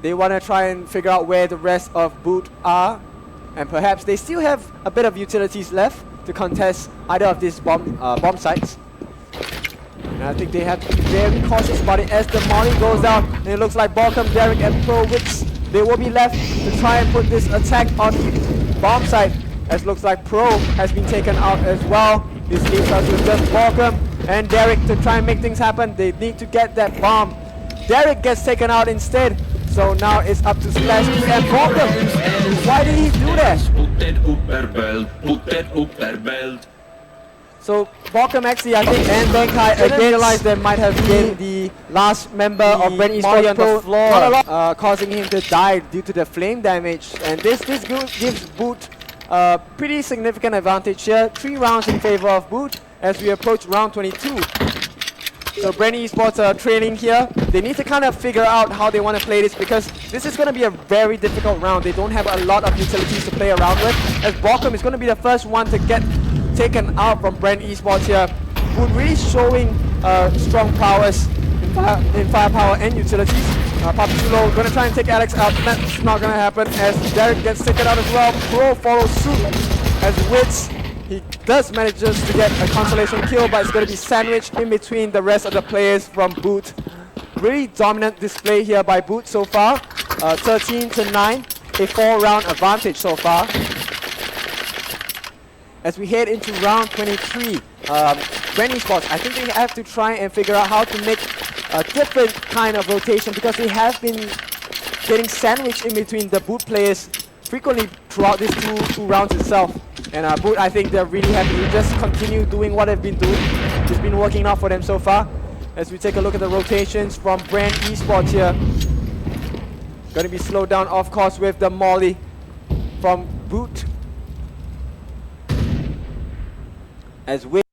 They want to try and figure out where the rest of Boot are, and perhaps they still have a bit of utilities left to contest either of these bomb sites. And I think they have to be very cautious about it as the molly goes down, and it looks like Balcom, Derek and Pro Wits, they will be left to try and put this attack on the bomb site, as looks like Pro has been taken out as well. This leaves us with just Balcom and Derek to try and make things happen. They need to get that bomb. Derek gets taken out instead. So now it's up to Splash and Balcom. Why did he do that? So Balcom actually, I think, and Bankai again realized they might have been the last member of Bren.Esports on the floor, causing him to die due to the flame damage. And this gives Boot a pretty significant advantage here. 3 rounds in favor of Boot as we approach round 22. So Bren.Esports are trailing here. They need to kind of figure out how they want to play this, because this is going to be a very difficult round. They don't have a lot of utilities to play around with, as Balcom is going to be the first one to get taken out from Bren.Esports here. Boot really showing strong prowess in firepower and utilities. Papichulo going to try and take Alex out. That's not going to happen as Derek gets taken out as well. Pro follows suit as Wits. He does manage just to get a consolation kill, but it's going to be sandwiched in between the rest of the players from Boot. Really dominant display here by Boot so far. 13-9, a 4-round advantage so far. As we head into round 23, Bren.Esports, I think they have to try and figure out how to make a different kind of rotation, because they have been getting sandwiched in between the Boot players frequently throughout these two rounds itself. And Boot, I think they're really happy to just continue doing what they've been doing. It's been working out for them so far. As we take a look at the rotations from Bren.Esports here. Going to be slowed down, of course, with the molly from Boot. As we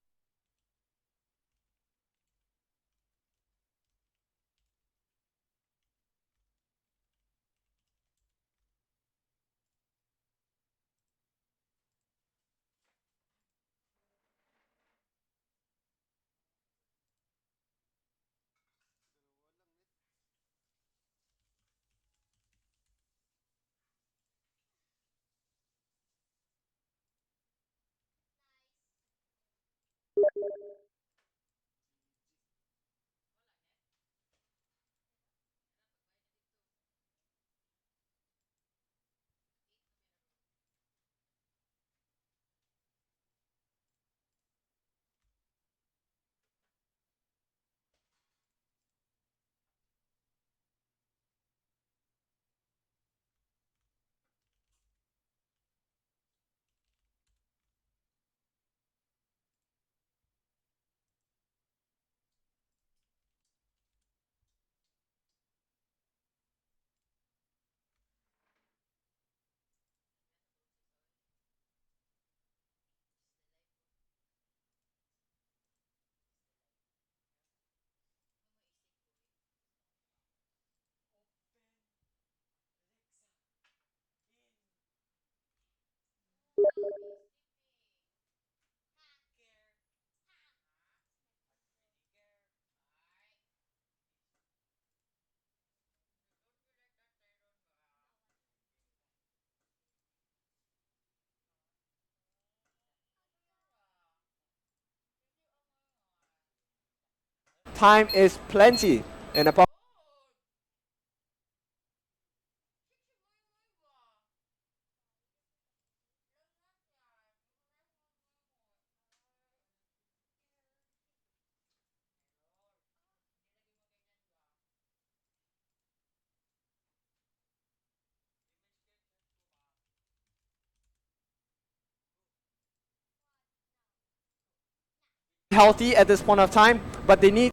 time is plenty. And upon healthy at this point of time, but they need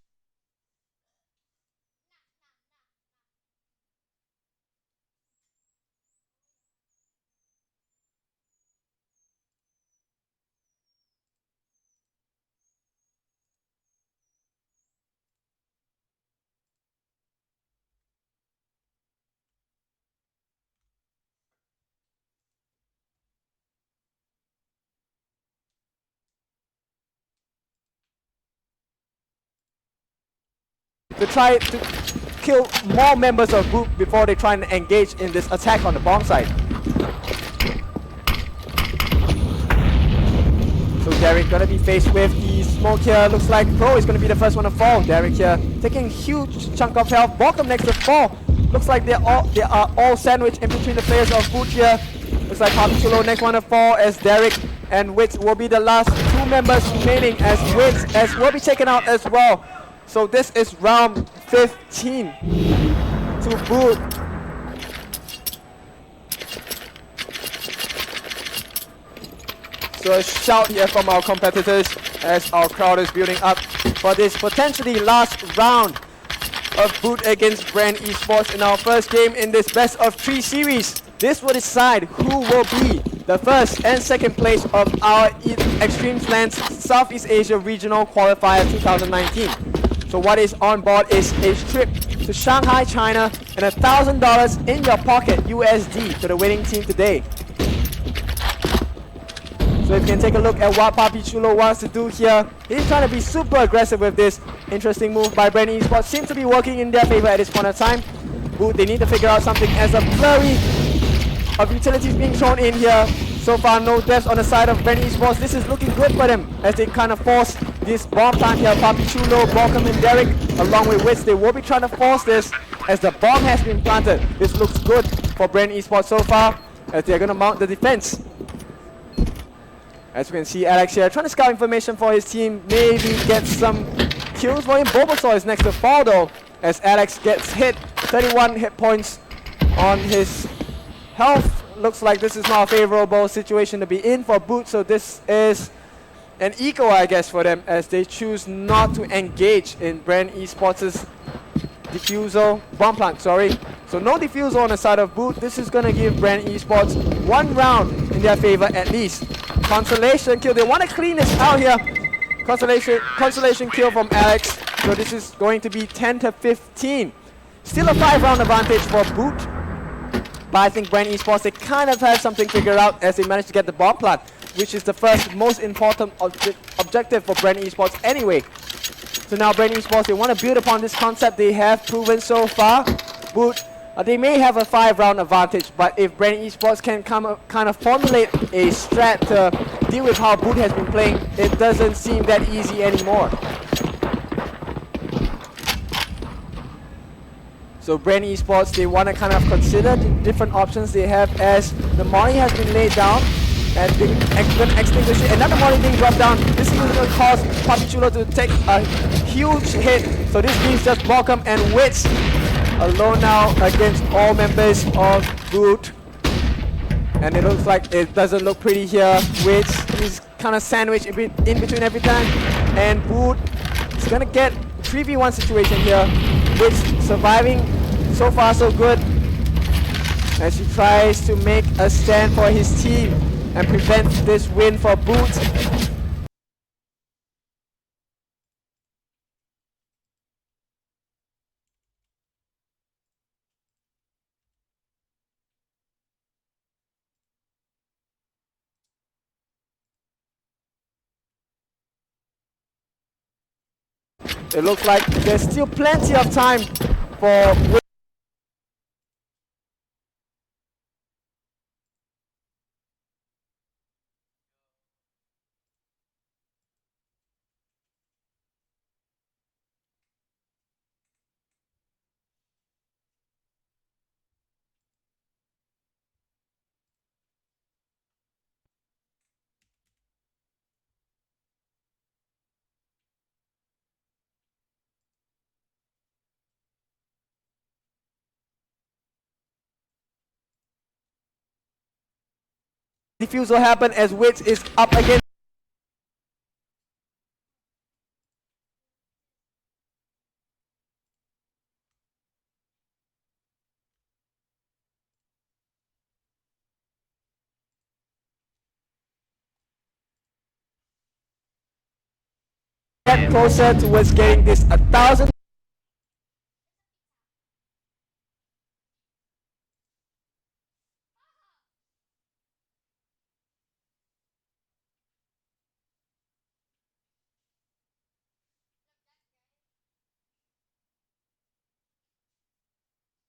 to try to kill more members of Boot before they try and engage in this attack on the bomb site. So Derek gonna be faced with the smoke here. Looks like Pro is gonna be the first one to fall. Derek here taking a huge chunk of health. Borkum next to fall. Looks like they are all sandwiched in between the players of Boot here. Looks like Papichulo next one to fall as Derek and Witz will be the last two members remaining as Witz as will be taken out as well. So this is round 15 to Boot. So a shout here from our competitors as our crowd is building up for this potentially last round of Boot against Bren.Esports in our first game in this best of 3 series. This will decide who will be the first and second place of our eXTREMESLAND Southeast Asia Regional Qualifier 2019. So what is on board is a trip to Shanghai, China, and $1,000 in your pocket USD to the winning team today. So if you can take a look at what Papichulo wants to do here, he's trying to be super aggressive with this interesting move by Bren.Esports. Seems to be working in their favor at this point of time. Boot, they need to figure out something as a flurry of utilities being thrown in here. So far, no deaths on the side of Bren.Esports. This is looking good for them as they kind of force this bomb plant here. Papichulo, Borkum, and Derek, along with Witz, they will be trying to force this as the bomb has been planted. This looks good for Bren.Esports so far as they're going to mount the defense. As we can see, Alex here trying to scout information for his team, maybe get some kills for him. Bulbasaur is next to fall though, as Alex gets hit. 31 hit points on his health. Looks like this is not a favorable situation to be in for Boot, so this is an eco, I guess, for them as they choose not to engage in Bren.Esports' diffusal, bomb plant, sorry. So no diffusal on the side of Boot. This is going to give Bren.Esports one round in their favor at least. Consolation kill. They want to clean this out here. Consolation kill from Alex. So this is going to be 10 to 15. Still a 5-round advantage for Boot. But I think Bren.Esports, they kind of have something figured out as they managed to get the bomb plant, which is the first most important objective for Bren.Esports anyway. So now Bren.Esports, they want to build upon this concept they have proven so far. Boot, they may have a 5-round advantage, but if Bren.Esports can kind of formulate a strat to deal with how Boot has been playing, it doesn't seem that easy anymore. So Bren.Esports, they want to kind of consider the different options they have as the Molly has been laid down and they're going to extinguish it. Another Molly being dropped down. This is going to cause Papichulo to take a huge hit. So this leaves just Borkum and Witz alone now against all members of Boot. And it looks like it doesn't look pretty here. Witz is kind of sandwiched in between every time. And Boot is going to get 3v1 situation here. Witz surviving. So far so good as he tries to make a stand for his team and prevent this win for Boot. It looks like there's still plenty of time for Witz. defuse will happen as Wits is up against. Get closer towards getting this 1,000.